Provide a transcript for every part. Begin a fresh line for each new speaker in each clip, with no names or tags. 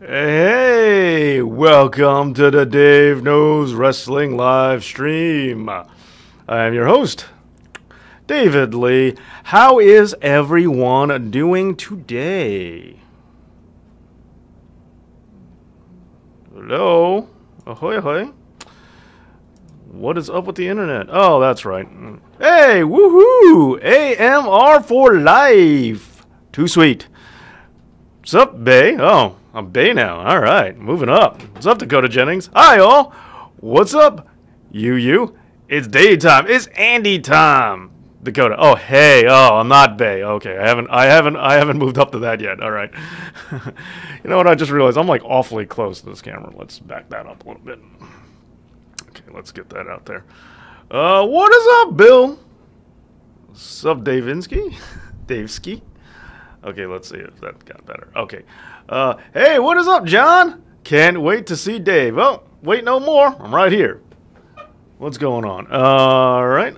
Hey, welcome to the Dave Knows Wrestling live stream. I am your host, David Lee. How is everyone doing today? Hello? Ahoy, ahoy. What is up with the internet? Oh, that's right. Hey, woohoo! AMR for life. Too sweet. What's up, Bay? Oh, I'm Bay now. All right, moving up. What's up, Dakota Jennings? Hi, all. What's up, you? It's daytime. It's Andy time. Dakota. Oh, hey. Oh, I'm not Bay. Okay, I haven't moved up to that yet. All right. You know what? I just realized I'm like awfully close to this camera. Let's back that up a little bit. Okay, let's get that out there. What is up, Bill? What's up, Davinsky? Daveski? Okay, let's see if that got better. Okay. Hey, what is up, John? Can't wait to see Dave. Oh, wait no more. I'm right here. What's going on? All right.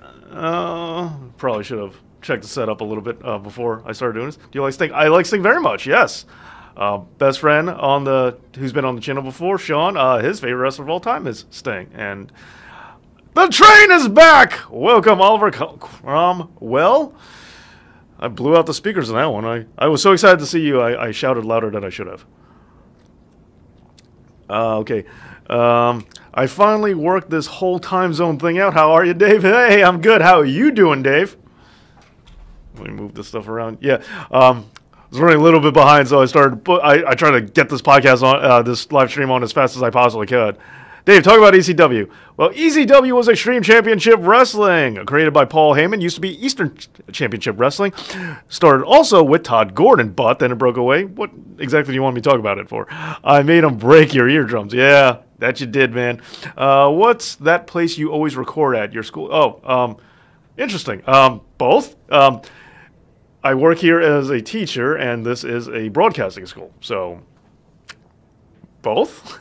Probably should have checked the setup a little bit before I started doing this. Do you like Sting? I like Sting very much, yes. Best friend who's been on the channel before, Sean, his favorite wrestler of all time is Sting. And the train is back! Welcome, Oliver Cromwell. I blew out the speakers in that one. I was so excited to see you, I shouted louder than I should have. Okay. I finally worked this whole time zone thing out. How are you, Dave? Hey, I'm good. How are you doing, Dave? Let me move this stuff around. Yeah. I was running a little bit behind, so I tried to get this podcast on, this live stream on as fast as I possibly could. Dave, talk about ECW. Well, ECW was Extreme Championship Wrestling, created by Paul Heyman. Used to be Eastern Championship Wrestling. Started also with Todd Gordon, but then it broke away. What exactly do you want me to talk about it for? I made him break your eardrums. Yeah, that you did, man. What's that place you always record at, your school? Oh, interesting. Both. I work here as a teacher, and this is a broadcasting school. So, both?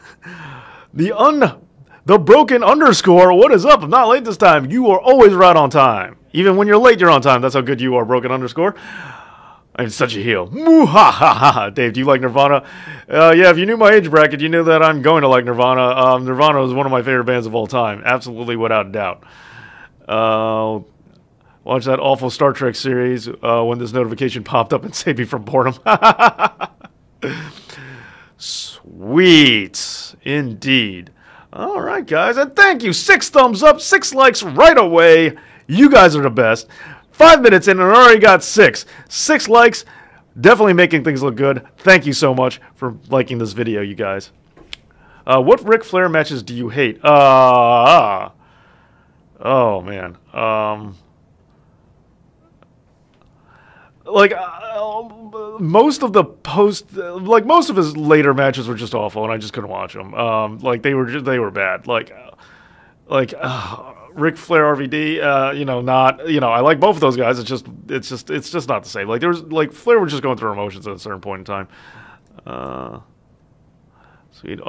The broken underscore, what is up? I'm not late this time. You are always right on time. Even when you're late, you're on time. That's how good you are, broken underscore. I'm such a heel. Moo-ha-ha-ha. Dave, do you like Nirvana? Yeah, if you knew my age bracket, you knew that I'm going to like Nirvana. Nirvana is one of my favorite bands of all time. Absolutely, without a doubt. Watch that awful Star Trek series when this notification popped up and saved me from boredom. Sweet. Indeed. All right, guys. And thank you. 6 thumbs up, 6 likes right away. You guys are the best. 5 minutes in and I already got 6. 6 likes. Definitely making things look good. Thank you so much for liking this video, you guys. What Ric Flair matches do you hate? Oh, man. Most of most of his later matches were just awful, and I just couldn't watch them. They were bad. Ric Flair, RVD. I like both of those guys. It's just not the same. Flair was just going through emotions at a certain point in time. Sweet.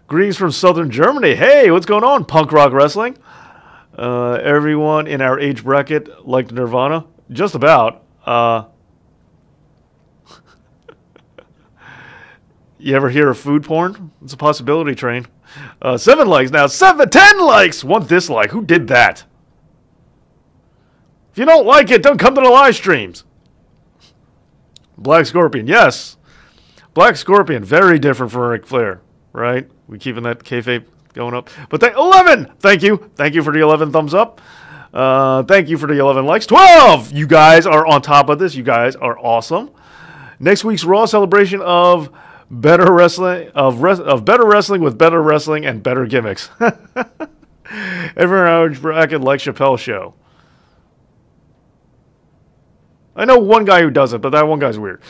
Greetings from Southern Germany. Hey, what's going on? Punk rock wrestling. Everyone in our age bracket liked Nirvana. Just about. You ever hear of food porn? It's a possibility, train. 7 likes now. 10 likes! 1 dislike. Who did that? If you don't like it, don't come to the live streams. Black Scorpion, yes. Black Scorpion, very different from Ric Flair, right? We keeping that kayfabe going up. But 11! Thank you. Thank you for the 11 thumbs up. Thank you for the 11 likes. 12! You guys are on top of this. You guys are awesome. Next week's Raw celebration of better wrestling, of better wrestling with better wrestling and better gimmicks. Everyone in our bracket likes Chappelle's show. I know one guy who doesn't, but that one guy's weird.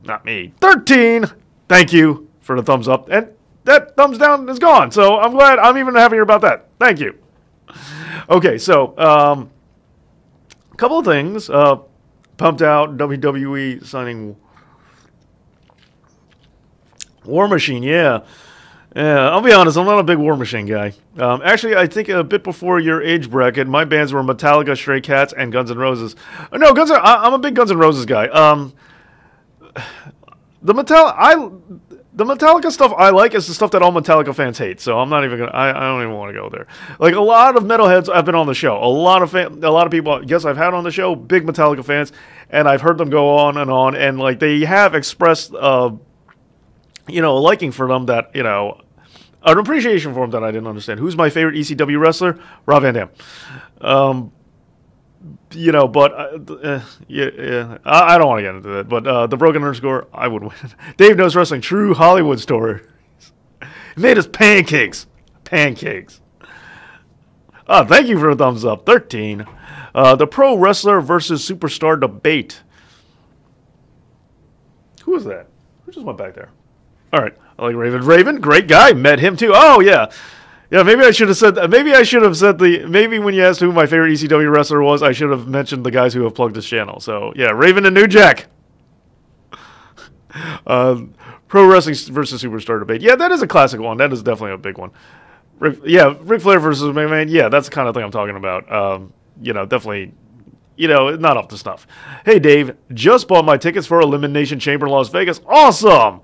Not me. 13! Thank you for the thumbs up. And that thumbs down is gone, so I'm glad. I'm even happier about that. Thank you. Okay, so a couple of things. Pumped out WWE signing War Machine. Yeah, I'll be honest. I'm not a big War Machine guy. Actually, I think a bit before your age bracket, my bands were Metallica, Stray Cats, and Guns N' Roses. No, I'm a big Guns N' Roses guy. the Metallica stuff I like is the stuff that all Metallica fans hate. So I'm not even gonna. I don't even want to go there. Like a lot of metalheads I've been on the show. A lot of people. I guess I've had on the show big Metallica fans, and I've heard them go on, and like they have expressed, a liking for them that an appreciation for them that I didn't understand. Who's my favorite ECW wrestler? Rob Van Dam. But yeah, I don't want to get into that. But the Broken Underscore, I would win. Dave Knows Wrestling, true Hollywood story. He made us pancakes. Pancakes. Thank you for the thumbs up. 13. The Pro Wrestler versus Superstar debate. Who is that? Who just went back there? All right. I like Raven. Raven, great guy. Met him too. Oh, yeah. Yeah, maybe I should have said. Maybe when you asked who my favorite ECW wrestler was, I should have mentioned the guys who have plugged this channel. So yeah, Raven and New Jack. Pro Wrestling versus Superstar debate. Yeah, that is a classic one. That is definitely a big one. Ric Flair versus McMahon. Yeah, that's the kind of thing I'm talking about. Definitely. Not up to snuff. Hey Dave, just bought my tickets for Elimination Chamber in Las Vegas. Awesome.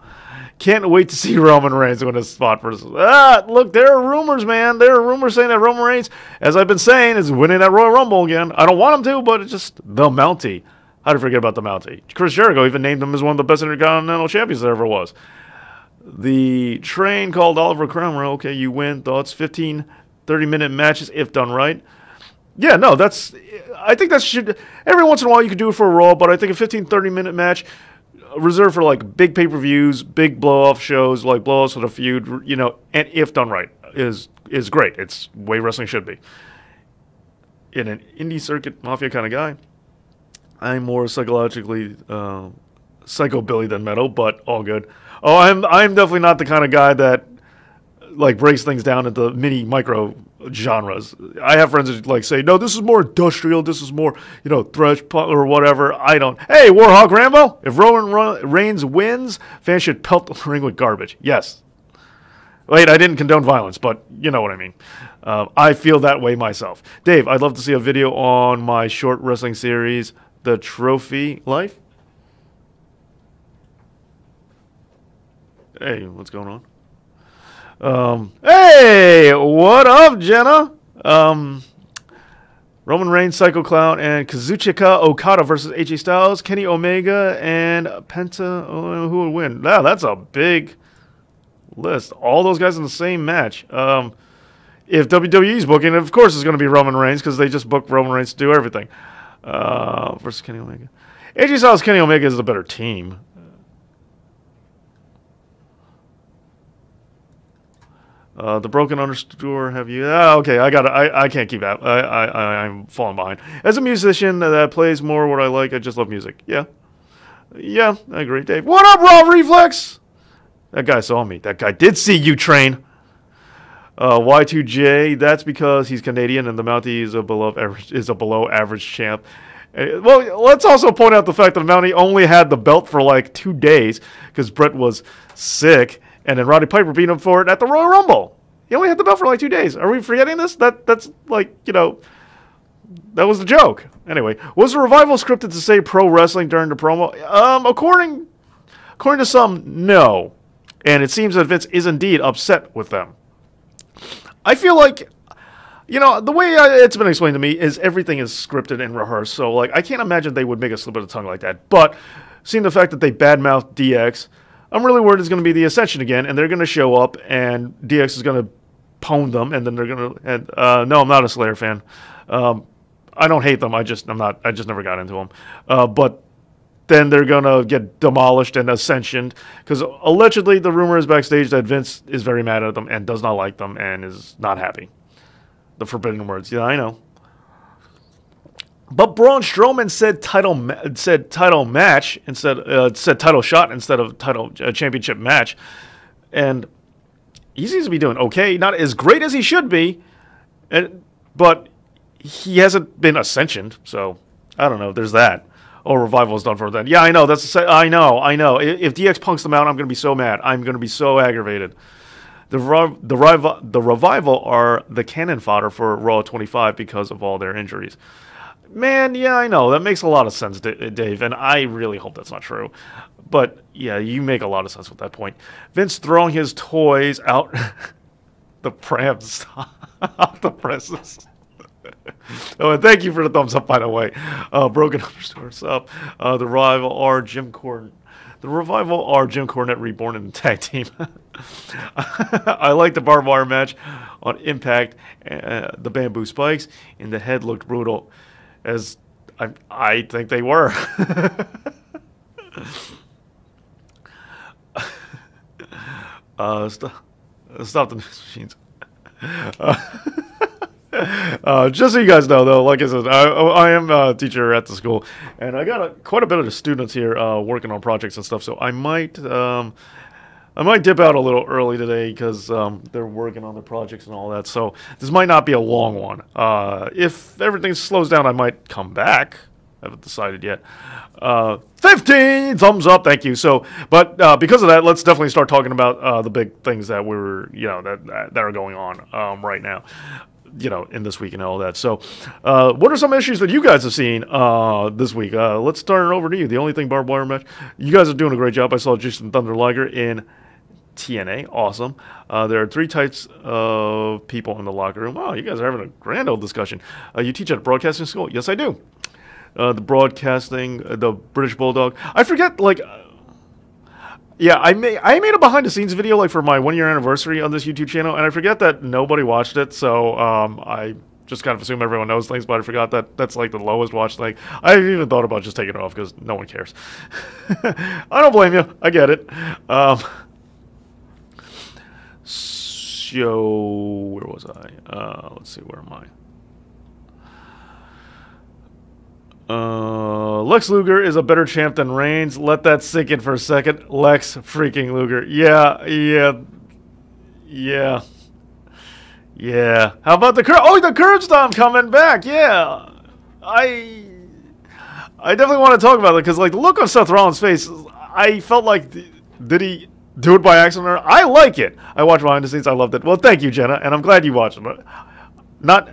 Can't wait to see Roman Reigns win a spot versus. Look, there are rumors, man. There are rumors saying that Roman Reigns, as I've been saying, is winning that Royal Rumble again. I don't want him to, but it's just the Mountie. How to forget about the Mountie? Chris Jericho even named him as one of the best Intercontinental Champions there ever was. The train called Oliver Cromwell. Okay, you win. Thoughts? 15, 30-minute matches if done right. Yeah, no, I think that should. Every once in a while you could do it for a Raw, but I think a 15, 30-minute match reserved for like big pay-per-views, big blow-off shows, like blow-offs with a feud, and if done right, is great. It's the way wrestling should be. In an indie circuit mafia kind of guy, I'm more psychologically psychobilly than metal, but all good. Oh, I'm definitely not the kind of guy that like breaks things down into mini micro genres. I have friends that like say, no, this is more industrial, this is more, thrash or whatever. I don't. Hey, Warhawk Rambo, if Roman Reigns wins, fans should pelt the ring with garbage. Yes. Wait, I didn't condone violence, but you know what I mean. I feel that way myself. Dave, I'd love to see a video on my short wrestling series, The Trophy Life. Hey, what's going on? Hey, what up, Jenna? Roman Reigns, Psycho Clown, and Kazuchika Okada versus AJ Styles, Kenny Omega, and Penta. Who would win? Wow, that's a big list. All those guys in the same match. If WWE's booking, of course it's going to be Roman Reigns because they just booked Roman Reigns to do everything. Versus Kenny Omega. AJ Styles, Kenny Omega is the better team. The Broken Underscore, have you? Okay, I got it. I can't keep that. I'm falling behind. As a musician that plays more what I like, I just love music. Yeah, I agree. Dave, what up, Raw Reflex? That guy saw me. That guy did see you, Train. Y2J, that's because he's Canadian and the Mountie is a below average champ. Well, let's also point out the fact that the Mountie only had the belt for like 2 days because Brett was sick. And then Roddy Piper beat him for it at the Royal Rumble. He only had the belt for like 2 days. Are we forgetting this? That's like, that was the joke. Anyway, was the Revival scripted to say pro wrestling during the promo? According to some, no. And it seems that Vince is indeed upset with them. I feel like, the way it's been explained to me is everything is scripted and rehearsed. So, like, I can't imagine they would make a slip of the tongue like that. But seeing the fact that they badmouthed DX, I'm really worried it's going to be the Ascension again, and they're going to show up, and DX is going to pwn them, and then they're going to. No, I'm not a Slayer fan. I don't hate them. I just never got into them. But then they're going to get demolished and Ascensioned because allegedly the rumor is backstage that Vince is very mad at them and does not like them and is not happy. The forbidden words. Yeah, I know. But Braun Strowman said title match said title shot instead of title championship match, and he seems to be doing okay. Not as great as he should be, but he hasn't been ascensioned. So I don't know. There's that. Oh, Revival's done for that. Yeah, I know. I know. If DX punks them out, I'm going to be so mad. I'm going to be so aggravated. The Revival are the cannon fodder for Raw 25 because of all their injuries. Man, yeah, I know. That makes a lot of sense, Dave, and I really hope that's not true. But yeah, you make a lot of sense with that point. Vince throwing his toys out the prams off the presses. Oh, and thank you for the thumbs up, by the way. Broken underscores up. The Revival are Jim Cornette. The Revival are Jim Cornette reborn in the tag team. I like the barbed wire match on Impact. The bamboo spikes in the head looked brutal, as I think they were. Stop the news machines. Just so you guys know, though, like I said, I am a teacher at the school, and I got quite a bit of the students here working on projects and stuff. So I might dip out a little early today because they're working on the projects and all that. So this might not be a long one. If everything slows down, I might come back. I haven't decided yet. 15 thumbs up, thank you. So, but because of that, let's definitely start talking about the big things that that are going on right now. In this week and all that. So, what are some issues that you guys have seen this week? Let's turn it over to you. The only thing barbed wire match. You guys are doing a great job. I saw Jushin Thunder Liger in TNA. Awesome. There are 3 types of people in the locker room. Wow, you guys are having a grand old discussion. You teach at a broadcasting school? Yes, I do. The broadcasting, the British Bulldog. I forget, yeah, I made a behind the scenes video for my 1-year anniversary on this YouTube channel, and I forget that nobody watched it. So I just kind of assume everyone knows things, but I forgot that that's the lowest watched thing. I even thought about just taking it off because no one cares. I don't blame you. I get it. So where was I? Let's see. Where am I? Lex Luger is a better champ than Reigns. Let that sink in for a second. Lex freaking Luger. Yeah. How about the curb stomp coming back? Yeah. I definitely want to talk about it because the look on Seth Rollins' face, I felt like, did he do it by accident? Or I like it. I watched behind the scenes. I loved it. Well, thank you, Jenna, and I'm glad you watched it. Not.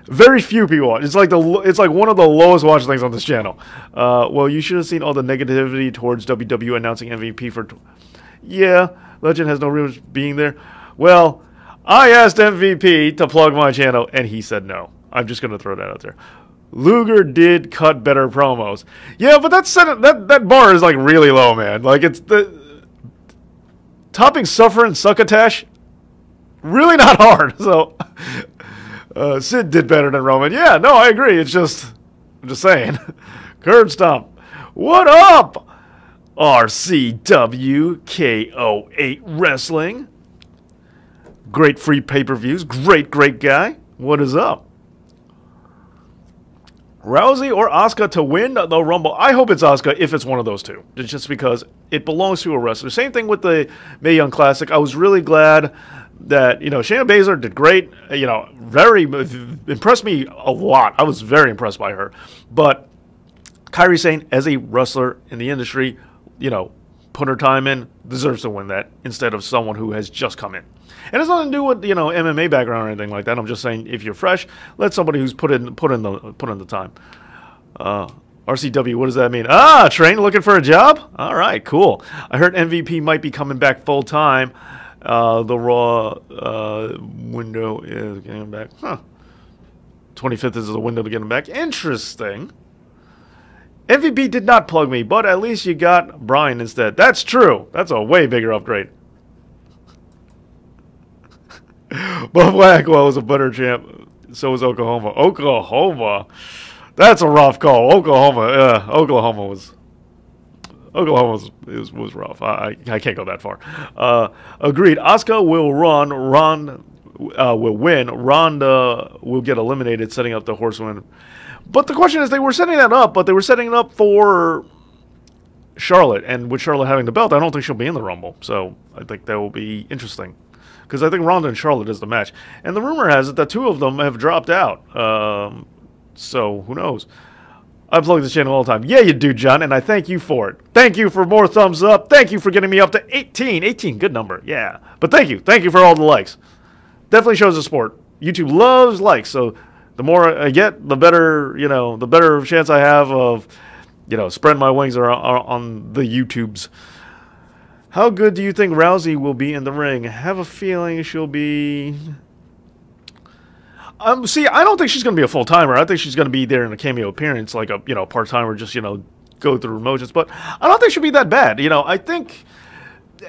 Very few people watch. It's like one of the lowest watched things on this channel. Well, you should have seen all the negativity towards WWE announcing MVP for. Yeah, Legend has no reason being there. Well, I asked MVP to plug my channel, and he said no. I'm just gonna throw that out there. Luger did cut better promos. Yeah, but that bar is really low, man. It's the topping Suffer and Succotash. Really not hard. So. Sid did better than Roman. Yeah, no, I agree. I'm just saying. Curb stomp. What up? RCW KO8 Wrestling. Great free pay-per-views. Great guy. What is up? Rousey or Asuka to win the Rumble? I hope it's Asuka if it's one of those two. Just because it belongs to a wrestler. Same thing with the Mae Young Classic. I was really glad that, Shayna Baszler did great, very impressed me a lot. I was very impressed by her. But Kairi Sane, as a wrestler in the industry, put her time in, deserves to win that instead of someone who has just come in. And it's nothing to do with, MMA background or anything like that. I'm just saying, if you're fresh, let somebody who's put in the time. RCW, what does that mean? Train looking for a job? All right, cool. I heard MVP might be coming back full time. The Raw window is getting back. 25th is the window to get him back. Interesting. MVP did not plug me, but at least you got Brian instead. That's true. That's a way bigger upgrade. But Blackwell was a better champ. So was Oklahoma. Oklahoma. That's a rough call. Oklahoma was rough. I can't go that far. Agreed. Asuka will will win. Ronda will get eliminated, setting up the Horsewoman. But the question is, they were setting that up, but they were setting it up for Charlotte. And with Charlotte having the belt, I don't think she'll be in the Rumble. So I think that will be interesting. Because I think Ronda and Charlotte is the match. And the rumor has it that 2 of them have dropped out. So who knows? I plug this channel all the time. Yeah, you do, John, and I thank you for it. Thank you for more thumbs up. Thank you for getting me up to 18. 18, good number, yeah. But thank you. Thank you for all the likes. Definitely shows the support. YouTube loves likes, so The more I get, the better, the better chance I have of, spreading my wings on the YouTubes. How good do you think Rousey will be in the ring? I have a feeling she'll be... see, I don't think she's going to be a full-timer. I think she's going to be there in a cameo appearance, like a, part-timer, just, go through motions. But I don't think she'll be that bad. I think...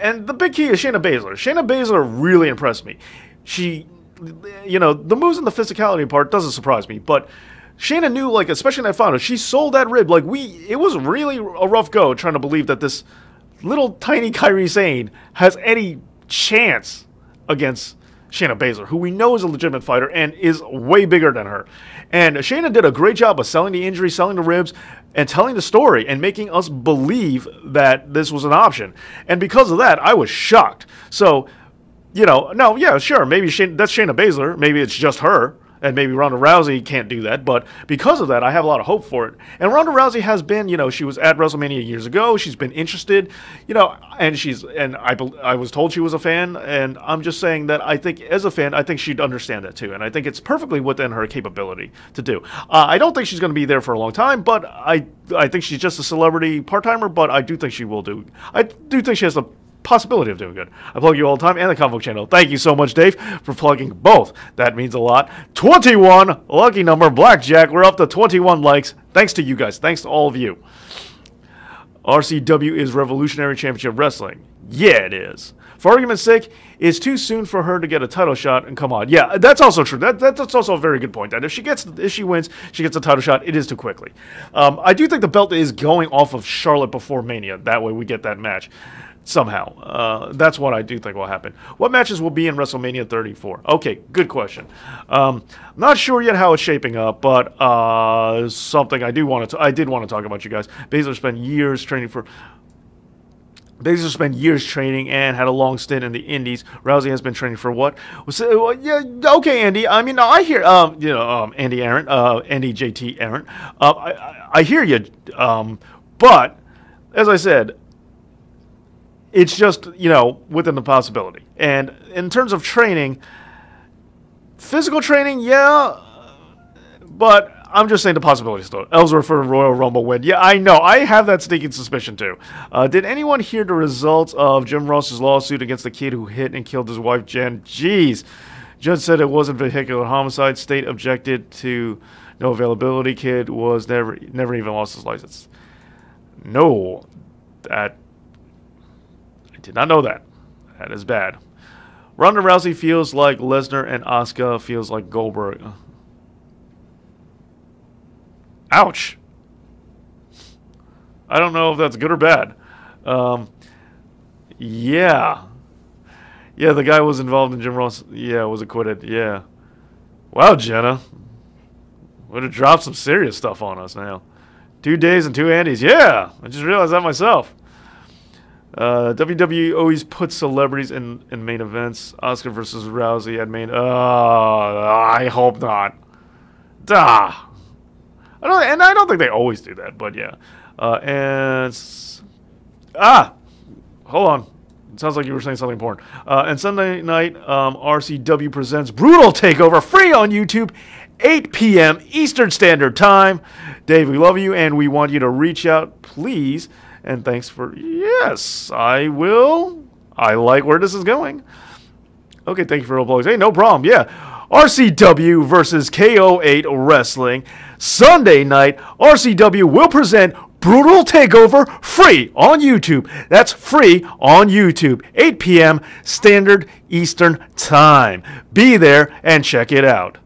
And the big key is Shayna Baszler. Shayna Baszler really impressed me. She... the moves and the physicality part doesn't surprise me, but Shayna knew, like, especially in that final, she sold that rib. Like, it was really a rough go trying to believe that this little tiny Kairi Sane has any chance against Shayna Baszler, who we know is a legitimate fighter and is way bigger than her. And Shayna did a great job of selling the injury, selling the ribs, and telling the story and making us believe that this was an option. And because of that, I was shocked. So, no, yeah, sure, maybe that's Shayna Baszler. Maybe it's just her. And maybe Ronda Rousey can't do that, but because of that, I have a lot of hope for it. And Ronda Rousey has been, she was at WrestleMania years ago. She's been interested, and I was told she was a fan, and I'm just saying that I think as a fan, I think she'd understand that too, and I think it's perfectly within her capability to do. I don't think she's going to be there for a long time, but I think she's just a celebrity part-timer, but I do think she will do. I do think she has the possibility of doing good. I plug you all the time and the Comic Book Channel. Thank you so much, Dave, for plugging both. That means a lot. 21, lucky number, blackjack. We're up to 21 likes. Thanks to you guys. Thanks to all of you. RCW is Revolutionary Championship Wrestling. Yeah, it is. For argument's sake, it's too soon for her to get a title shot and come on. Yeah, that's also true. That's also a very good point. That if she wins, she gets a title shot, it is too quickly. I do think the belt is going off of Charlotte before Mania. That way we get that match. Somehow. That's what I do think will happen. What matches will be in WrestleMania 34? Okay, good question. Not sure yet how it's shaping up, but something I did want to talk about, you guys. Baszler spent years training and had a long stint in the Indies. Rousey has been training for what? Yeah, okay, Andy. I mean, I hear, Andy Aaron, Andy JT Aaron. I hear you, but as I said, it's just, within the possibility. And in terms of training, physical training, yeah, but I'm just saying the possibility still. Ellsworth for a Royal Rumble win. Yeah, I know. I have that sneaking suspicion, too. Did anyone hear the results of Jim Ross's lawsuit against the kid who hit and killed his wife, Jen? Jeez. Judge said it wasn't vehicular homicide. State objected to no availability. Kid was never even lost his license. No. Did not know that. That is bad. Ronda Rousey feels like Lesnar and Asuka feels like Goldberg. Ouch. I don't know if that's good or bad. Yeah. Yeah, the guy was involved in Jim Ross. Yeah, was acquitted. Yeah. Wow, Jenna. Would have dropped some serious stuff on us now. 2 days and 2 Andys. Yeah. I just realized that myself. WWE always puts celebrities in main events. Asuka versus Rousey at main. I hope not. I don't think they always do that, but yeah. Hold on. It sounds like you were saying something important. And Sunday night, RCW presents Brutal Takeover, free on YouTube, 8 p.m. Eastern Standard Time. Dave, we love you, and we want you to reach out, please. And thanks for... Yes, I will. I like where this is going. Okay, thank you for all plugs. Hey, no problem. Yeah. RCW versus KO8 Wrestling. Sunday night, RCW will present Brutal Takeover free on YouTube. That's free on YouTube. 8 p.m. Standard Eastern Time. Be there and check it out.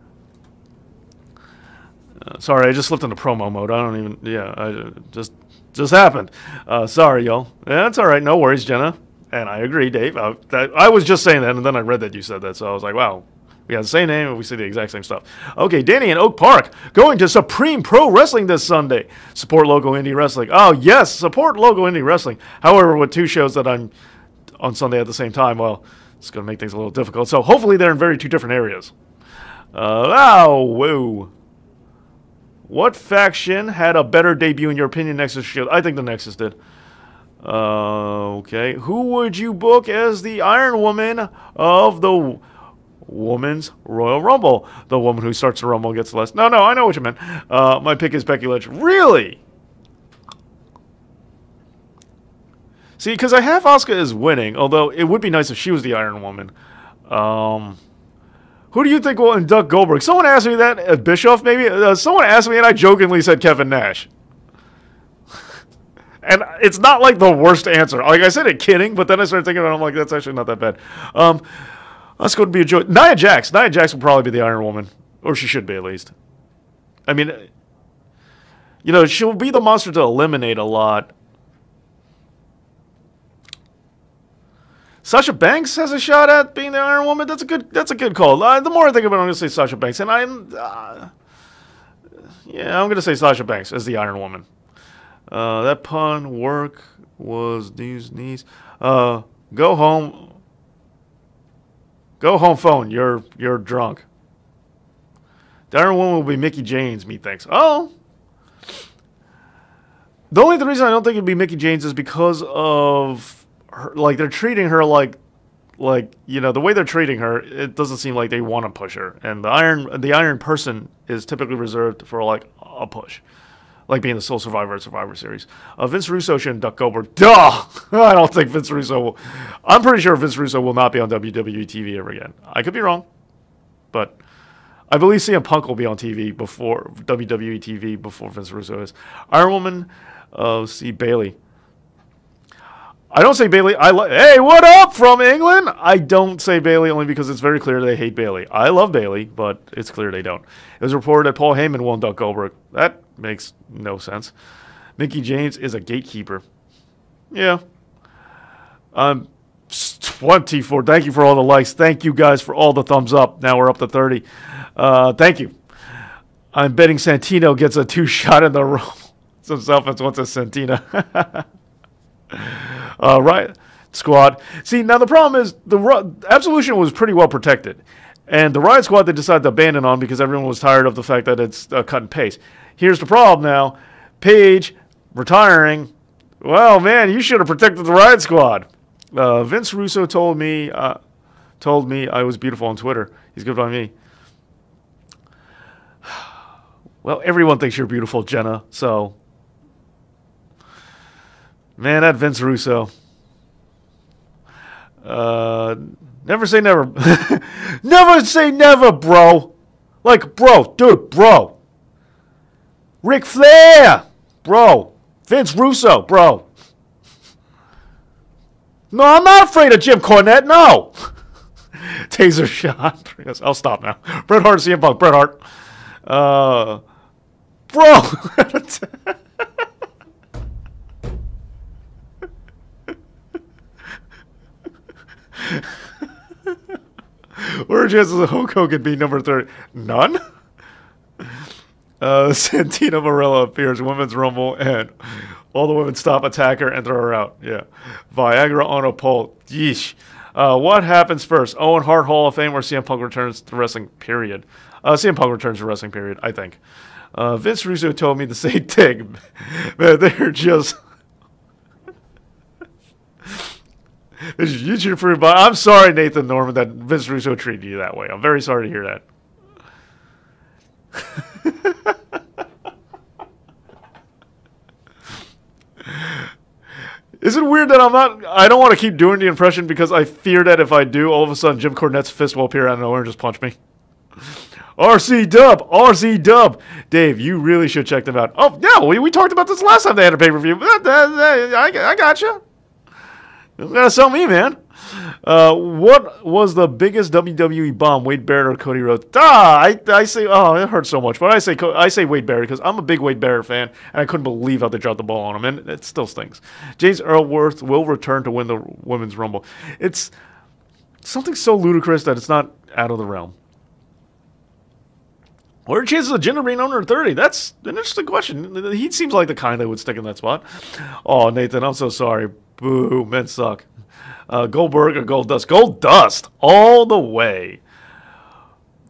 Sorry, I just slipped into promo mode. I don't even... Yeah, I just happened. Sorry, y'all. Yeah, that's all right. No worries, Jenna. And I agree, Dave. I was just saying that, and then I read that you said that, so I was like, wow. We have the same name, and we say the exact same stuff. Okay, Danny in Oak Park, going to Supreme Pro Wrestling this Sunday. Support local indie wrestling. Oh, yes, support local indie wrestling. However, with 2 shows that I'm on Sunday at the same time, well, it's going to make things a little difficult. So hopefully they're in 2 different areas. Whoa. What faction had a better debut in your opinion, Nexus Shield? I think the Nexus did. Okay. Who would you book as the Iron Woman of the Women's Royal Rumble. The woman who starts the Rumble gets the less. No, I know what you meant. My pick is Becky Lynch. Really? See, because I have Asuka as winning, although it would be nice if she was the Iron Woman. Who do you think will induct Goldberg? Someone asked me that. Bischoff, maybe? Someone asked me, and I jokingly said Kevin Nash. And it's not like the worst answer. Like I said it kidding, but then I started thinking about it, I'm like, that's actually not that bad. That's going to be a joy. Nia Jax. Nia Jax will probably be the Iron Woman. Or she should be, at least. I mean, you know, she'll be the monster to eliminate a lot. Sasha Banks has a shot at being the Iron Woman. That's a good call. The more I think about it, I'm going to say Sasha Banks. And I'm going to say Sasha Banks as the Iron Woman. That pun work was these knees. Go home. Go home phone. You're drunk. The Iron Woman will be Mickie James, methinks. Oh. The reason I don't think it'd be Mickie James is because of her, like they're treating her like you know, the way they're treating her, it doesn't seem like they want to push her. And the Iron Person is typically reserved for like a push. Like being the sole survivor at Survivor Series. Vince Russo should induct Goldberg. Duh! I don't think Vince Russo will. I'm pretty sure Vince Russo will not be on WWE TV ever again. I could be wrong. But I believe CM Punk will be on TV before WWE TV before Vince Russo is. Iron Woman, see Bayley. I don't say Bayley. Hey, what up from England? I don't say Bayley only because it's very clear they hate Bayley. I love Bayley, but it's clear they don't. It was reported that Paul Heyman will induct Goldberg. That makes no sense. Mickie James is a gatekeeper. Yeah. 24. Thank you for all the likes. Thank you guys for all the thumbs up. Now we're up to 30. Thank you. I'm betting Santino gets a 2-shot in the room. Some self-defense wants a Santina. Riot Squad. See, now the problem is Absolution was pretty well protected. And the Riot Squad they decided to abandon on because everyone was tired of the fact that it's a cut and paste. Here's the problem now. Paige retiring. Well, man, you should have protected the Riot Squad. Vince Russo told me I was beautiful on Twitter. He's good by me. Well, everyone thinks you're beautiful, Jenna, so... Man, that Vince Russo. Never say never. Never say never, bro. Like, bro, dude, bro. Ric Flair, bro. Vince Russo, bro. No, I'm not afraid of Jim Cornette, no. Taser shot. I'll stop now. Bret Hart, CM Punk, Bret Hart. Bro. What are chances of Hulk Hogan being number 30? None? Santina Marella appears Women's Rumble and all the women stop, attack her, and throw her out. Yeah. Viagra on a pole. Yeesh. What happens first? Owen Hart Hall of Fame or CM Punk returns to wrestling, period? CM Punk returns to wrestling, period, I think. Vince Russo told me the same thing. Man, they're just... This is YouTube for everybody. I'm sorry, Nathan Norman, that Vince Russo treated you that way. I'm very sorry to hear that. Is it weird that I don't want to keep doing the impression because I fear that if I do, all of a sudden Jim Cornette's fist will appear out of nowhere and just punch me? RC Dub. Dave, you really should check them out. Oh, yeah, we talked about this last time they had a pay-per-view. I got you. You gotta sell me, man. What was the biggest WWE bomb, Wade Barrett or Cody Rhodes? I say, it hurts so much, but I say Wade Barrett because I'm a big Wade Barrett fan, and I couldn't believe how they dropped the ball on him, and it still stings. James Earl Worth will return to win the Women's Rumble. It's something so ludicrous that it's not out of the realm. What are the chances of Jinder being under 30? That's an interesting question. He seems like the kind that would stick in that spot. Oh, Nathan, I'm so sorry. Boo, men suck. Goldberg or Goldust? Goldust, all the way.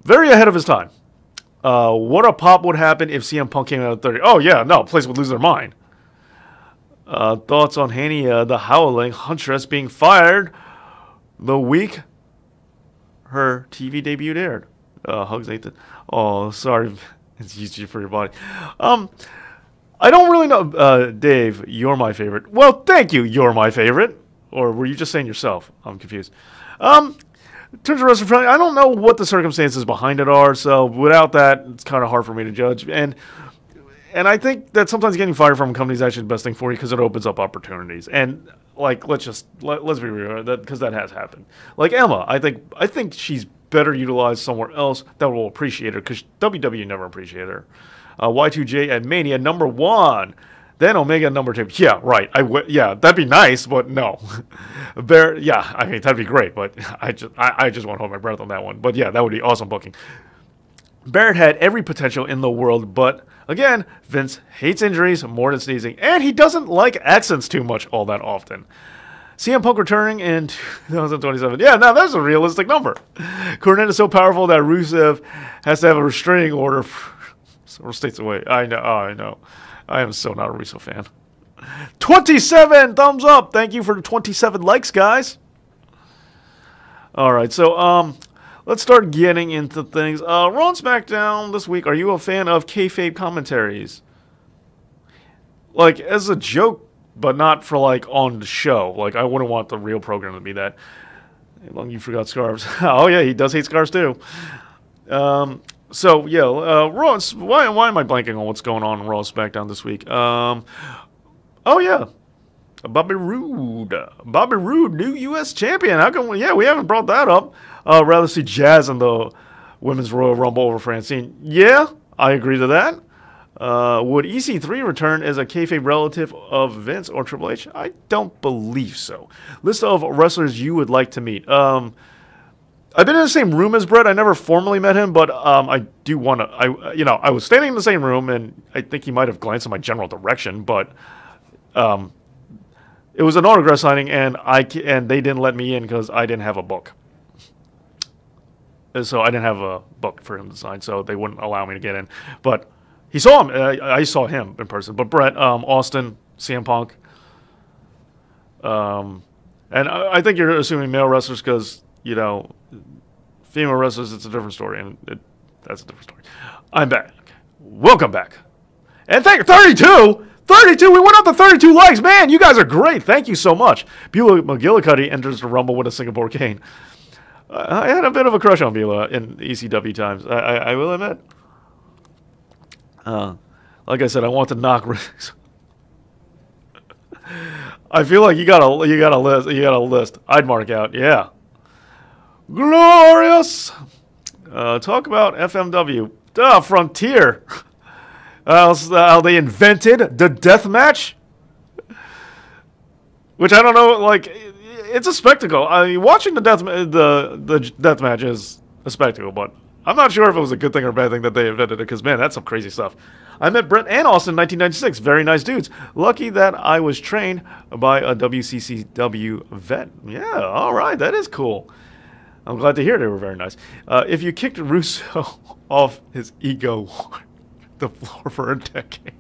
Very ahead of his time. What a pop would happen if CM Punk came out at 30? Oh, yeah, no, place would lose their mind. Thoughts on Hania, the Howling Huntress being fired the week her TV debut aired. Hugs Nathan. Oh, sorry. It's easy for your body. I don't really know. Dave, you're my favorite. Well, thank you. You're my favorite. Or were you just saying yourself? I'm confused. In terms of wrestling, I don't know what the circumstances behind it are. So without that, it's kind of hard for me to judge. And I think that sometimes getting fired from a company is actually the best thing for you because it opens up opportunities. And like, let's be real, because that has happened. Like Emma, I think she's better utilized somewhere else that will appreciate her because WWE never appreciated her. Y2J at Mania #1, then Omega #2. Yeah, right. Yeah, that'd be nice, but no. Yeah, I mean that'd be great, but I just want to hold my breath on that one. But yeah, that would be awesome booking. Barrett had every potential in the world, but again, Vince hates injuries more than sneezing, and he doesn't like accents too much all that often. CM Punk returning in 2027. Yeah, now that's a realistic number. Cornette is so powerful that Rusev has to have a restraining order several states away. I know. Oh, I know. I am so not a Rusev fan. 27 thumbs up. Thank you for 27 likes, guys. All right, so let's start getting into things. Raw and SmackDown this week. Are you a fan of kayfabe commentaries? Like, as a joke, but not for, like, on the show. Like, I wouldn't want the real program to be that. How long you forgot scarves. Oh, yeah, he does hate scarves, too. So, yeah, Raw, why am I blanking on what's going on in Raw and SmackDown this week? Oh, yeah. Bobby Roode. Bobby Roode, new U.S. champion. How come? Yeah, we haven't brought that up. Rather see Jazz in the Women's Royal Rumble over Francine. Yeah, I agree to that. Would EC3 return as a kayfabe relative of Vince or Triple H? I don't believe so. List of wrestlers you would like to meet. I've been in the same room as Brett. I never formally met him, but I do want to. I was standing in the same room, and I think he might have glanced in my general direction, but it was an autograph signing, and they didn't let me in because I didn't have a book. So I didn't have a book for him to sign, so they wouldn't allow me to get in. But he saw him. I saw him in person. But Brett, Austin, CM Punk, and I think you're assuming male wrestlers because female wrestlers, it's a different story, and that's a different story. I'm back. Welcome back. And thank you, 32! 32! We went up to 32 likes! Man, you guys are great! Thank you so much. Beulah McGillicuddy enters the Rumble with a Singapore cane. I had a bit of a crush on Beulah in ECW times. I will admit. Like I said, I want to knock. I feel like you got a list. I'd mark out. Yeah. Glorious. Talk about FMW. Frontier. How they invented the death match, which I don't know. Like, it's a spectacle. I mean, watching the death match is a spectacle, but I'm not sure if it was a good thing or a bad thing that they invented it. Because man, that's some crazy stuff. I met Brett and Austin in 1996. Very nice dudes. Lucky that I was trained by a WCCW vet. Yeah, all right, that is cool. I'm glad to hear they were very nice. If you kicked Russo off his ego, the floor for a decade.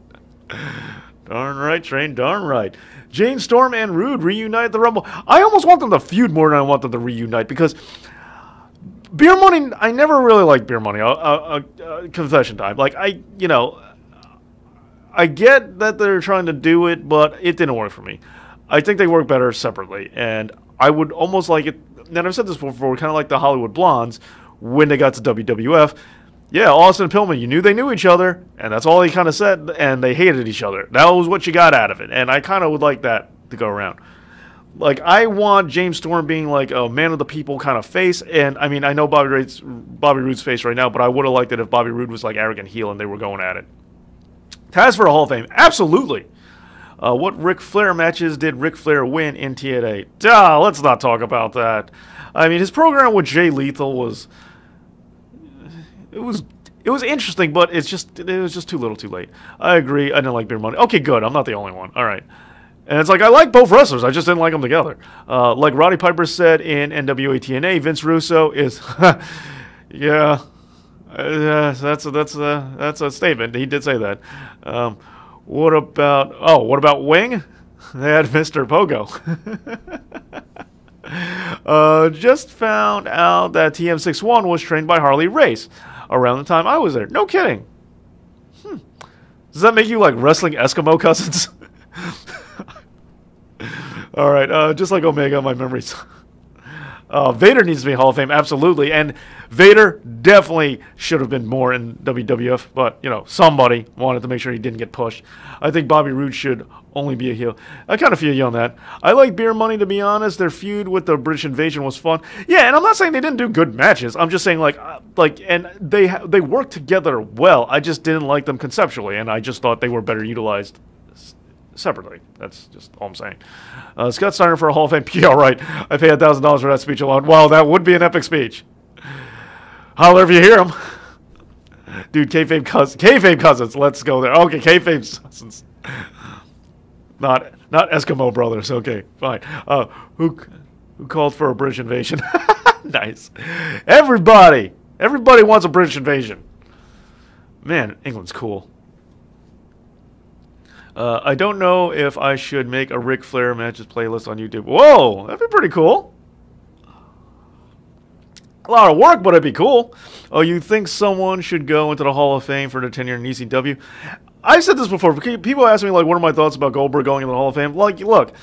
Darn right, Train, darn right. Jane Storm and Rude reunite at the Rumble. I almost want them to feud more than I want them to reunite because Beer Money, I never really liked Beer Money. Confession time. Like, I get that they're trying to do it, but it didn't work for me. I think they work better separately, and I would almost like it, and I've said this before, kind of like the Hollywood Blondes when they got to WWF. Yeah, Austin and Pillman, you knew they knew each other, and that's all he kind of said, and they hated each other. That was what you got out of it, and I kind of would like that to go around. Like, I want James Storm being like a man of the people kind of face, and I mean, I know Bobby Roode's face right now, but I would have liked it if Bobby Roode was like arrogant heel and they were going at it. Taz for the Hall of Fame, absolutely. What Ric Flair matches did Ric Flair win in TNA? Let's not talk about that. I mean, his program with Jay Lethal was... It was interesting, but it was just too little too late. I agree. I didn't like Beer Money. Okay, good. I'm not the only one. All right. And it's like, I like both wrestlers. I just didn't like them together. Like Roddy Piper said in NWA TNA, Vince Russo is... yeah. That's a statement. He did say that. What about Wing? They had Mr. Pogo. Just found out that TM61 was trained by Harley Race around the time I was there. No kidding. Does that make you like wrestling Eskimo cousins? All right, just like Omega, my memories. Vader needs to be Hall of Fame, absolutely. And Vader definitely should have been more in WWF, but, you know, somebody wanted to make sure he didn't get pushed. I think Bobby Roode should only be a heel. I kind of feel you on that. I like Beer Money, to be honest. Their feud with the British Invasion was fun. Yeah, and I'm not saying they didn't do good matches. I'm just saying, and they worked together well. I just didn't like them conceptually, and I just thought they were better utilized separately. That's just all I'm saying. Scott Steiner for a Hall of Fame. Yeah, right. I pay $1,000 for that speech alone. Wow, that would be an epic speech. However, if you hear him. Dude, kayfabe cousins. Let's go there. Okay, kayfabe cousins. Not Eskimo brothers. Okay, fine. Who called for a British invasion? Nice. Everybody wants a British invasion. Man, England's cool. I don't know if I should make a Ric Flair matches playlist on YouTube. Whoa, that'd be pretty cool. A lot of work, but it'd be cool. Oh, you think someone should go into the Hall of Fame for their tenure in ECW? I've said this before. People ask me, like, what are my thoughts about Goldberg going into the Hall of Fame? Like, look,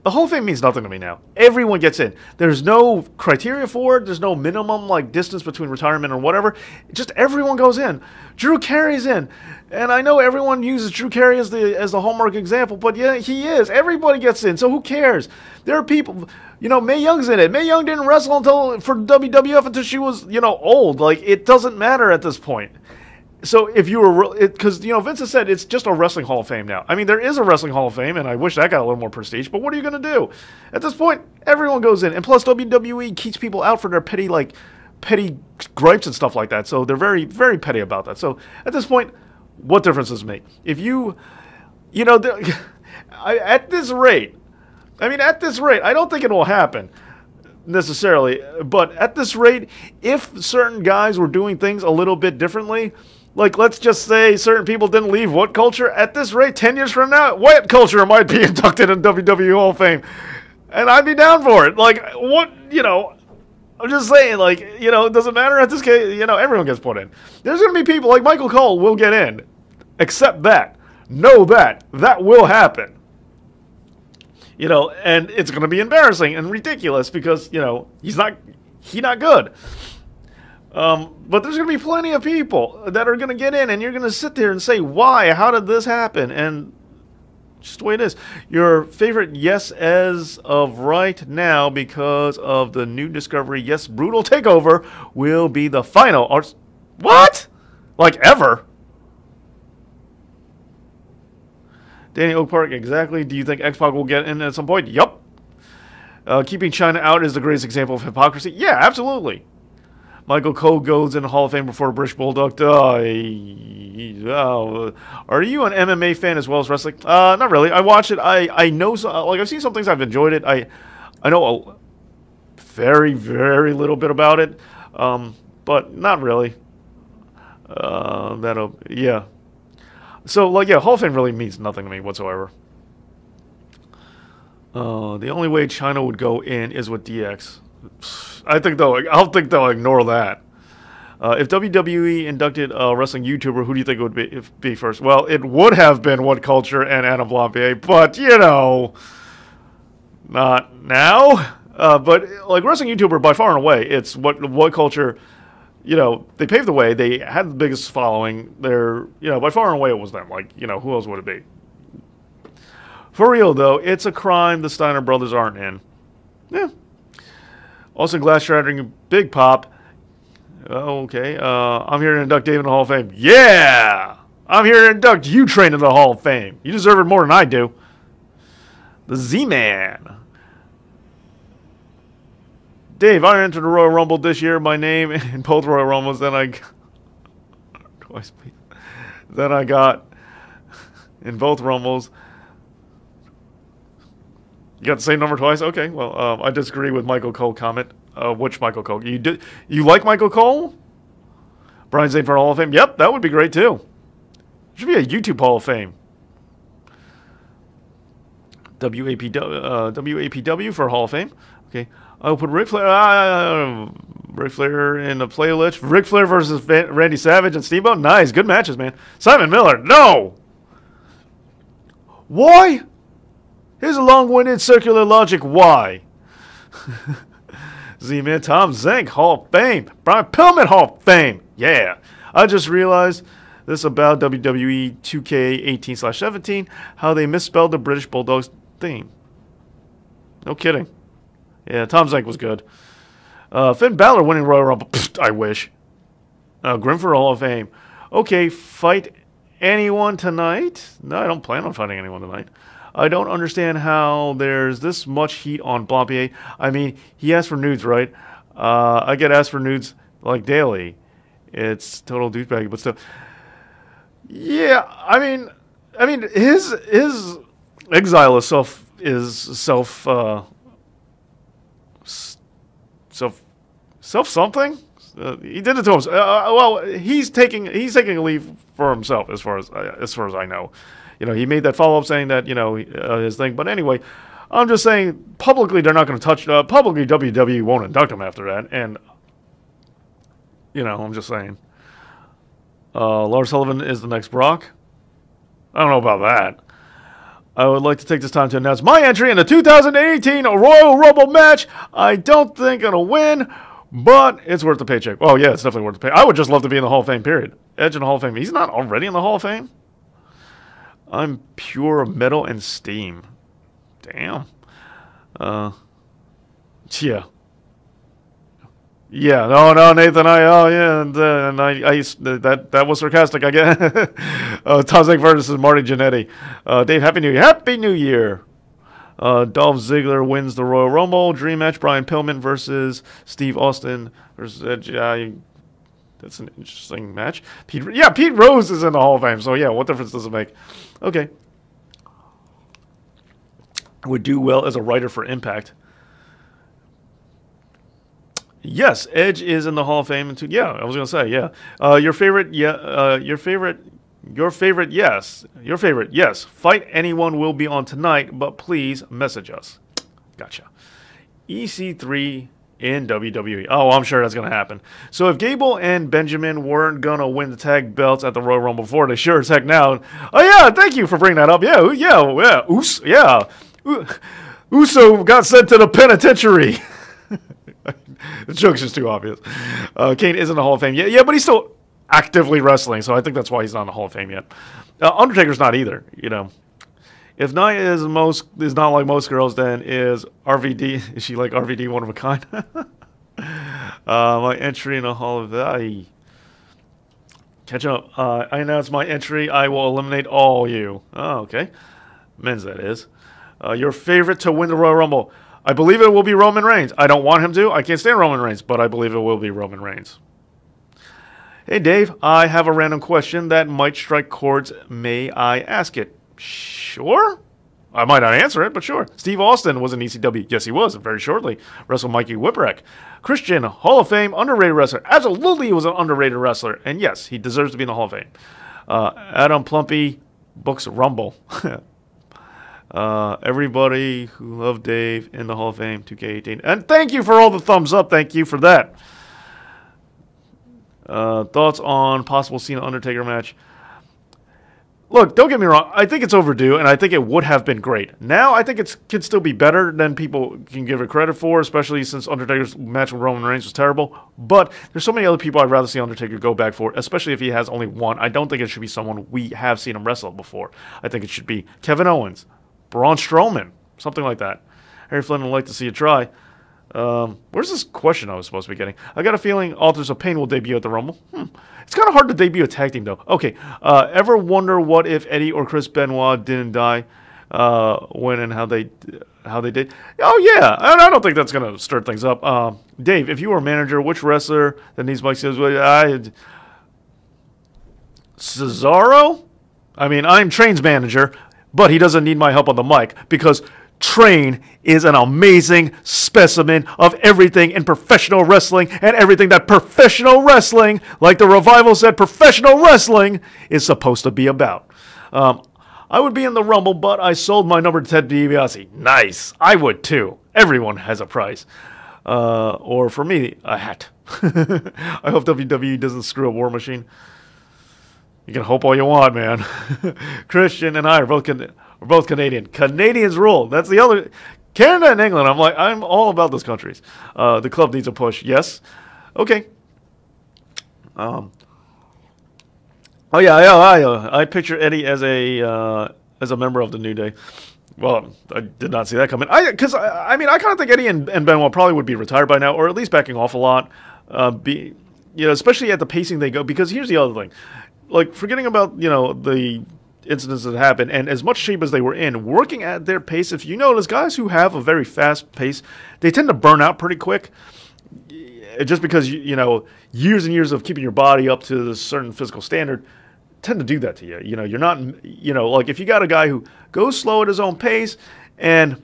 the Hall of Fame means nothing to me now. Everyone gets in. There's no criteria for it. There's no minimum, like, distance between retirement or whatever. Just everyone goes in. Drew Carey's in. And I know everyone uses Drew Carey as the hallmark example, but yeah, he is. Everybody gets in, so who cares? There are people, you know, Mae Young's in it. Mae Young didn't wrestle for WWF until she was, you know, old. Like, it doesn't matter at this point. So if you were, because, you know, Vince has said it's just a wrestling Hall of Fame now. I mean, there is a wrestling Hall of Fame, and I wish that got a little more prestige, but what are you going to do? At this point, everyone goes in. And plus, WWE keeps people out for their petty gripes and stuff like that. So they're very, very petty about that. So at this point, what difference does it make? If you know, at this rate, I don't think it will happen necessarily, but at this rate, if certain guys were doing things a little bit differently, like let's just say certain people didn't leave What Culture, at this rate, 10 years from now, What Culture might be inducted in WWE Hall of Fame. And I'd be down for it. Like, what, you know, I'm just saying, like, you know, it doesn't matter at this case, you know, everyone gets put in. There's going to be people like Michael Cole will get in. Accept that. Know that. That will happen. You know, and it's going to be embarrassing and ridiculous because, you know, he's not good. But there's going to be plenty of people that are going to get in, and you're going to sit there and say, why? How did this happen? And just the way it is. Your favorite yes as of right now, because of the new discovery, yes, Brutal Takeover will be the final. What? Like ever? Danny Oak Park, exactly. Do you think X-Pac will get in at some point? Yup. Keeping China out is the greatest example of hypocrisy. Yeah, absolutely. Michael Cole goes in the Hall of Fame before British Bulldog. Are you an MMA fan as well as wrestling? Not really. I watch it. I know, like, I've seen some things. I've enjoyed it. I know a very, very little bit about it, but not really. Yeah. So, like, yeah, Hall of Fame really means nothing to me whatsoever. The only way China would go in is with DX. I think they'll ignore that. If WWE inducted a wrestling YouTuber, who do you think it would be first? Well, it would have been What Culture and Adam Blampied, but, you know, not now. But, like, wrestling YouTuber, by far and away, it's What Culture, you know, they paved the way. They had the biggest following. They're, you know, by far and away it was them. Like, you know, who else would it be? For real, though, it's a crime the Steiner brothers aren't in. Yeah. Also, glass shattering Big Pop. Okay. I'm here to induct Dave in the Hall of Fame. Yeah! I'm here to induct you, Train, in the Hall of Fame. You deserve it more than I do. The Z-Man. Dave, I entered the Royal Rumble this year. My name in both Royal Rumbles. Then I got in both Rumbles. You got the same number twice? Okay, well, I disagree with Michael Cole comment. Which Michael Cole? You like Michael Cole? Brian Zane for Hall of Fame? Yep, that would be great too. Should be a YouTube Hall of Fame. WAPW for Hall of Fame. Okay, I'll put Ric Flair in the playlist. Ric Flair versus Randy Savage and Steamboat. Nice, good matches, man. Simon Miller, no. Why? Here's a long-winded circular logic. Why? Z-Man, Tom Zenk, Hall of Fame. Brian Pillman, Hall of Fame. Yeah. I just realized this about WWE 2K18/17, how they misspelled the British Bulldogs theme. No kidding. Yeah, Tom Zenk was good. Finn Balor winning Royal Rumble. Pfft, I wish. Grim for Hall of Fame. Okay, fight anyone tonight? No, I don't plan on fighting anyone tonight. I don't understand how there's this much heat on Blampier. I mean, he asked for nudes, right? I get asked for nudes like daily. It's total douchebag, but still. Yeah, I mean, his exile is self something. He did it to himself. Well, he's taking a leave for himself, as far as I know. You know, he made that follow up saying that his thing. But anyway, I'm just saying publicly they're not going to touch. Publicly, WWE won't induct him after that. And I'm just saying. Lars Sullivan is the next Brock. I don't know about that. I would like to take this time to announce my entry in the 2018 Royal Rumble match. I don't think it'll win, but it's worth the paycheck. Oh, yeah, it's definitely worth the pay. I would just love to be in the Hall of Fame, period. Edge in the Hall of Fame. He's not already in the Hall of Fame? I'm pure metal and steam. Damn. Yeah. Yeah, no, Nathan, that was sarcastic, I guess. Tom Zenk versus Marty Jannetty. Dave, Happy New Year. Happy New Year. Dolph Ziggler wins the Royal Rumble. Dream match, Brian Pillman versus Steve Austin versus Edge. That's an interesting match. Pete Rose is in the Hall of Fame, so yeah, what difference does it make? Okay. Would do well as a writer for Impact. Yes, Edge is in the Hall of Fame. Yeah, I was gonna say, yeah. Your favorite, yes. Fight anyone will be on tonight, but please message us. Gotcha. EC3 in WWE. Oh, I'm sure that's gonna happen. So if Gable and Benjamin weren't gonna win the tag belts at the Royal Rumble before, they sure as heck now. Oh yeah, thank you for bringing that up. Uso got sent to the penitentiary. The joke's just too obvious. Kane isn't in the Hall of Fame yet. Yeah, but he's still actively wrestling, so I think that's why he's not in the Hall of Fame yet. Undertaker's not either, If Nia is not like most girls, then is RVD, is she like RVD, one of a kind? My entry in the Hall of Fame. Catch up. I announced my entry. I will eliminate all you. Oh, okay. Men's, that is. Your favorite to win the Royal Rumble. I believe it will be Roman Reigns. I don't want him to. I can't stand Roman Reigns, but I believe it will be Roman Reigns. Hey, Dave, I have a random question that might strike chords. May I ask it? Sure. I might not answer it, but sure. Steve Austin was in ECW. Yes, he was, very shortly. Wrestled Mikey Whipwreck. Christian, Hall of Fame, underrated wrestler. Absolutely, he was an underrated wrestler. And yes, he deserves to be in the Hall of Fame. Adam Plumpy books Rumble. Everybody who loved Dave in the Hall of Fame, 2K18. And thank you for all the thumbs up. Thank you for that. Thoughts on possible Cena Undertaker match? Look, don't get me wrong. I think it's overdue, and I think it would have been great. Now, I think it can still be better than people can give it credit for, especially since Undertaker's match with Roman Reigns was terrible. But there's so many other people I'd rather see Undertaker go back for, especially if he has only one. I don't think it should be someone we have seen him wrestle before. I think it should be Kevin Owens, Braun Strowman, something like that. Harry Flynn would like to see it try. Where's this question I was supposed to be getting? I got a feeling Authors of Pain will debut at the Rumble. It's kind of hard to debut a tag team, though. Okay. Ever wonder what if Eddie or Chris Benoit didn't die? When and how they did? Oh, yeah. I don't think that's going to stir things up. Dave, if you were a manager, which wrestler that needs Mike says, Cesaro? I mean, I'm Train's manager, but he doesn't need my help on the mic because Train is an amazing specimen of everything in professional wrestling and everything that professional wrestling, like the Revival said, professional wrestling is supposed to be about. I would be in the Rumble, but I sold my number to Ted DiBiase. Nice. I would too. Everyone has a price. Or for me, a hat. I hope WWE doesn't screw up War Machine. You can hope all you want, man. Christian and I are both Canadian. Canadians rule. That's the other. Canada and England. I'm all about those countries. The club needs a push. Yes. Okay. Oh yeah. I picture Eddie as a member of the New Day. Well, I did not see that coming. I kind of think Eddie and Benoit probably would be retired by now, or at least backing off a lot. Especially at the pacing they go. Because here's the other thing, like forgetting about the incidents that happened, and as much shape as they were in, working at their pace. If you notice, guys who have a very fast pace, they tend to burn out pretty quick. Just because years and years of keeping your body up to a certain physical standard tend to do that to you. You're not, like if you got a guy who goes slow at his own pace and,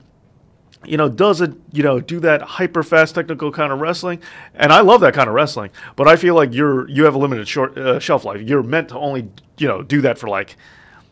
doesn't, do that hyper fast technical kind of wrestling. And I love that kind of wrestling, but I feel like you have a limited shelf life. You're meant to only, do that for like,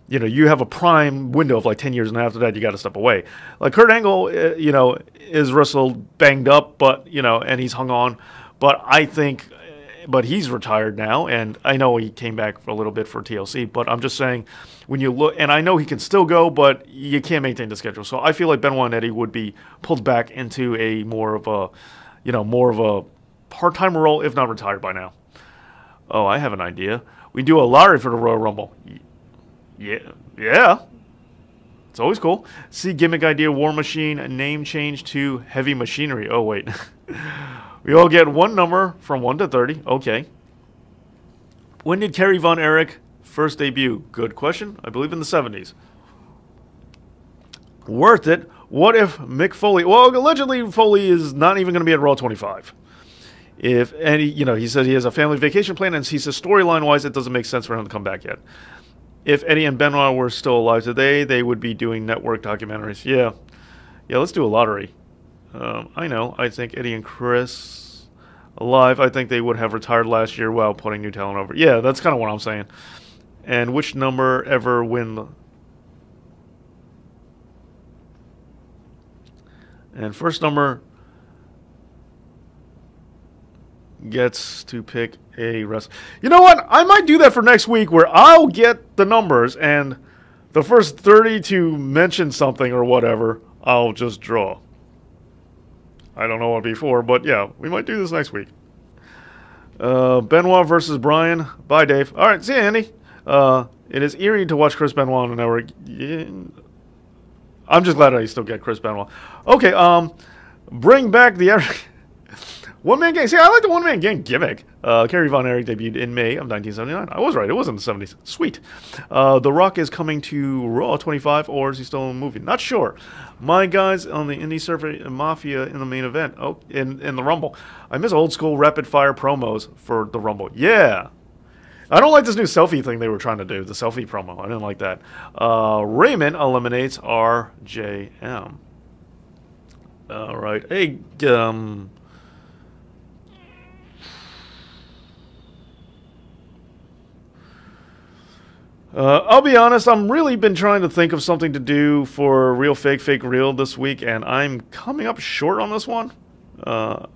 you have a prime window of like 10 years, and after that you got to step away. Like Kurt Angle, is wrestled banged up, but, and he's hung on, but he's retired now, and I know he came back for a little bit for TLC, but I'm just saying, when you look, and I know he can still go, but you can't maintain the schedule. So I feel like Benoit and Eddie would be pulled back into a more of a part-time role, if not retired by now. Oh, I have an idea. We do a lottery for the Royal Rumble. Yeah. It's always cool. See gimmick idea, War Machine, name change to Heavy Machinery. Oh, wait. We all get one number from 1 to 30. Okay. When did Kerry Von Erich first debut? Good question. I believe in the 70s. Worth it. What if Mick Foley... Well, allegedly Foley is not even going to be at Raw 25. If any, he said he has a family vacation plan, and he says storyline-wise it doesn't make sense for him to come back yet. If Eddie and Benoit were still alive today, they would be doing network documentaries. Yeah, let's do a lottery. I know. I think Eddie and Chris alive. I think they would have retired last year while putting new talent over. Yeah, that's kind of what I'm saying. And which number ever win? And first number gets to pick a wrestler. You know what? I might do that for next week, where I'll get the numbers, and the first 30 to mention something or whatever, I'll just draw. I don't know what before, but yeah, we might do this next week. Benoit versus Bryan. Bye, Dave. All right, see you, Andy. It is eerie to watch Chris Benoit on the network. Yeah. I'm just glad I still get Chris Benoit. Okay, bring back the one-man gang. See, I like the one-man gang gimmick. Kerry Von Erich debuted in May of 1979. I was right. It was in the 70s. Sweet. The Rock is coming to Raw 25, or is he still in the movie? Not sure. My guys on the Indie Surfer Mafia in the main event. Oh, in the Rumble. I miss old-school rapid-fire promos for the Rumble. Yeah. I don't like this new selfie thing they were trying to do, the selfie promo. I didn't like that. Raymond eliminates RJM. All right. Hey, I'll be honest, I'm really been trying to think of something to do for Real Fake Fake Real this week, and I'm coming up short on this one. I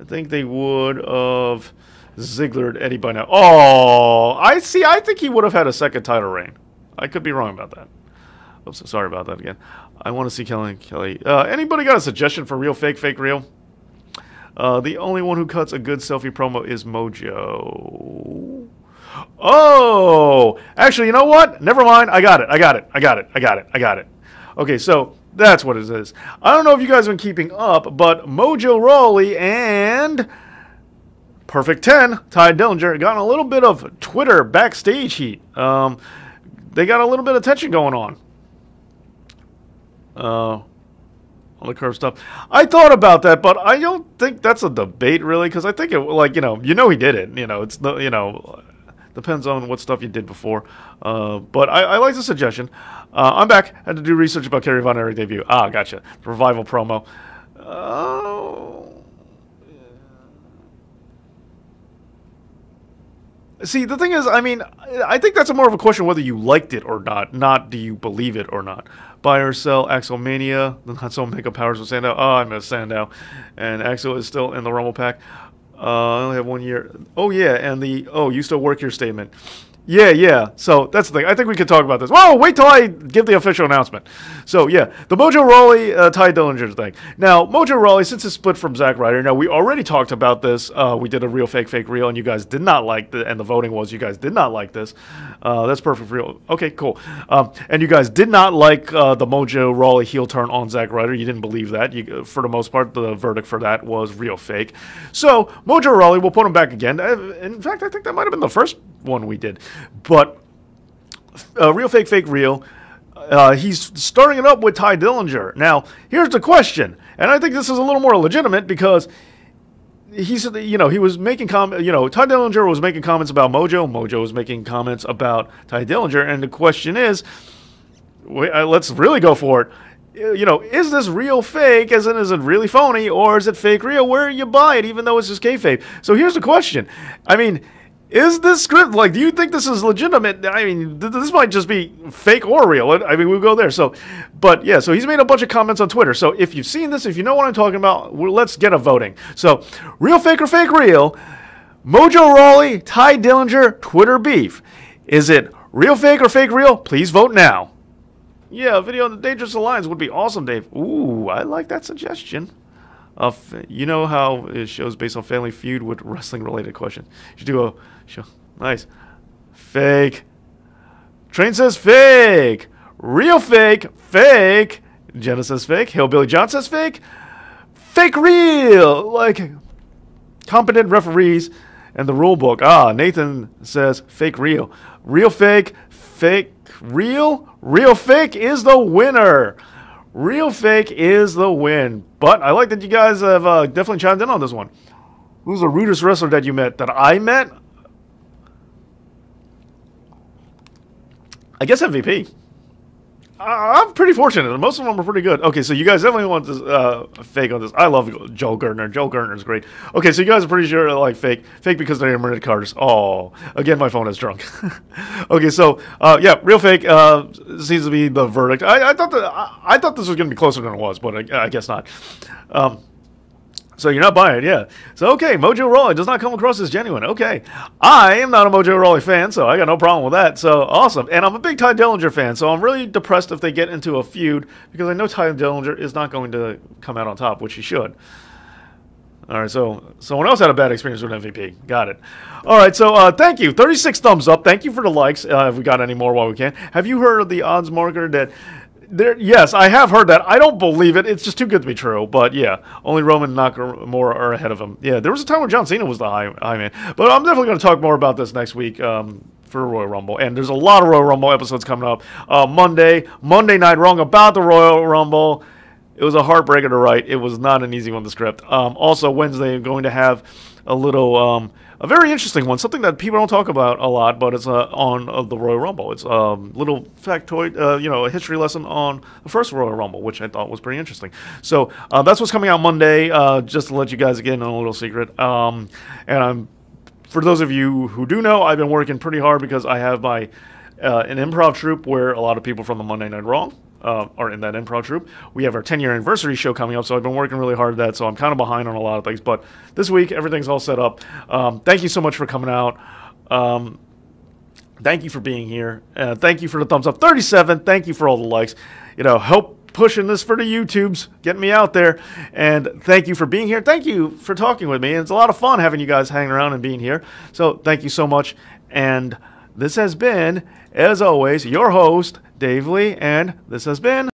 think they would have Ziggler and Eddie by now. Oh, I see. I think he would have had a second title reign. I could be wrong about that. Oops, sorry about that again. I want to see Kelly. Anybody got a suggestion for Real Fake Fake Real? The only one who cuts a good selfie promo is Mojo. Oh, actually, you know what? Never mind. I got it. Okay, so that's what it is. I don't know if you guys have been keeping up, but Mojo Rawley and Perfect 10, Ty Dillinger, got a little bit of Twitter backstage heat. They got a little bit of tension going on. On the curve stuff. I thought about that, but I don't think that's a debate really, because I think it, like, he did it. It's the, depends on what stuff you did before. But I like the suggestion. I'm back. Had to do research about Kerry Von Erich debut. Ah, gotcha. The revival promo. See, the thing is, I mean, I think that's more of a question whether you liked it or not do you believe it or not. Buy or sell Axelmania, the not so mega powers of Sandow. Oh, I miss Sandow. And Axel is still in the Rumble Pack. I only have 1 year. Oh, yeah, and you still work your statement. Yeah. So that's the thing. I think we could talk about this. Whoa, wait till I give the official announcement. So yeah, the Mojo Rawley, Ty Dillinger thing. Now, Mojo Rawley, since it's split from Zack Ryder, now we already talked about this. We did a real, fake, real, and you guys did not like and the voting was you guys did not like this. That's perfect for real. Okay, cool. And you guys did not like the Mojo Rawley heel turn on Zack Ryder. You didn't believe that. For the most part, the verdict for that was real, fake. So Mojo Rawley, we'll put him back again. In fact, I think that might have been the first one we did. But real, fake, real. He's starting it up with Ty Dillinger. Now, here's the question, and I think this is a little more legitimate because he said, he was making Ty Dillinger was making comments about Mojo. Mojo was making comments about Ty Dillinger, and the question is, let's really go for it. Is this real fake, as in is it really phony, or is it fake real where you buy it even though it's just kayfabe? So here's the question. I mean, is this script, do you think this is legitimate? I mean, this might just be fake or real. I mean, we'll go there. So he's made a bunch of comments on Twitter. So if you've seen this, if you know what I'm talking about, let's get a voting. So, real fake or fake real, Mojo Rawley, Ty Dillinger, Twitter beef. Is it real fake or fake real? Please vote now. Yeah, a video on the Dangerous Alliance would be awesome, Dave. Ooh, I like that suggestion. You know how it shows based on Family Feud with wrestling-related questions. You should do a show. Nice. Fake. Train says fake. Real fake. Fake. Jenna says fake. Hillbilly John says fake. Fake real. Competent referees and the rule book. Nathan says fake real. Real fake. Fake real. Real fake is the winner. Real fake is the win. But I like that you guys have definitely chimed in on this one. Who's the rudest wrestler that you met? That I met? I guess MVP. I'm pretty fortunate. Most of them are pretty good. Okay, so you guys definitely want this fake on this. I love Joel Gertner. Joel Gertner is great. Okay, so you guys are pretty sure like fake. Fake because they're minute cards. Oh, again, my phone is drunk. Okay, so yeah, real fake seems to be the verdict. I thought this was going to be closer than it was, but I guess not. So you're not buying it, yeah. So, okay, Mojo Rawley does not come across as genuine. Okay. I am not a Mojo Rawley fan, so I got no problem with that. So, awesome. And I'm a big Ty Dillinger fan, so I'm really depressed if they get into a feud, because I know Ty Dillinger is not going to come out on top, which he should. All right, so someone else had a bad experience with MVP. Got it. All right, so thank you. 36 thumbs up. Thank you for the likes. If we got any more while we can. Have you heard of the odds marker that... Yes, I have heard that. I don't believe it. It's just too good to be true. But yeah, only Roman and Nakamura are ahead of him. Yeah, there was a time when John Cena was the high man. But I'm definitely going to talk more about this next week for Royal Rumble. And there's a lot of Royal Rumble episodes coming up. Monday Night Wrong about the Royal Rumble. It was a heartbreaker to write. It was not an easy one to script. Also, Wednesday, I'm going to have a little... a very interesting one, something that people don't talk about a lot, but it's on the Royal Rumble. It's a little factoid, a history lesson on the first Royal Rumble, which I thought was pretty interesting. So that's what's coming out Monday, just to let you guys get in a little secret. And for those of you who do know, I've been working pretty hard because I have my an improv troupe where a lot of people from the Monday Night Raw are in that improv troupe. We have our 10-year anniversary show coming up, so I've been working really hard at that, so I'm kind of behind on a lot of things. But this week, everything's all set up. Thank you so much for coming out. Thank you for being here. Thank you for the thumbs up. 37. Thank you for all the likes. Help pushing this for the YouTubes, getting me out there. And thank you for being here. Thank you for talking with me. And it's a lot of fun having you guys hanging around and being here. So thank you so much. And this has been, as always, your host, Dave Lee, and this has been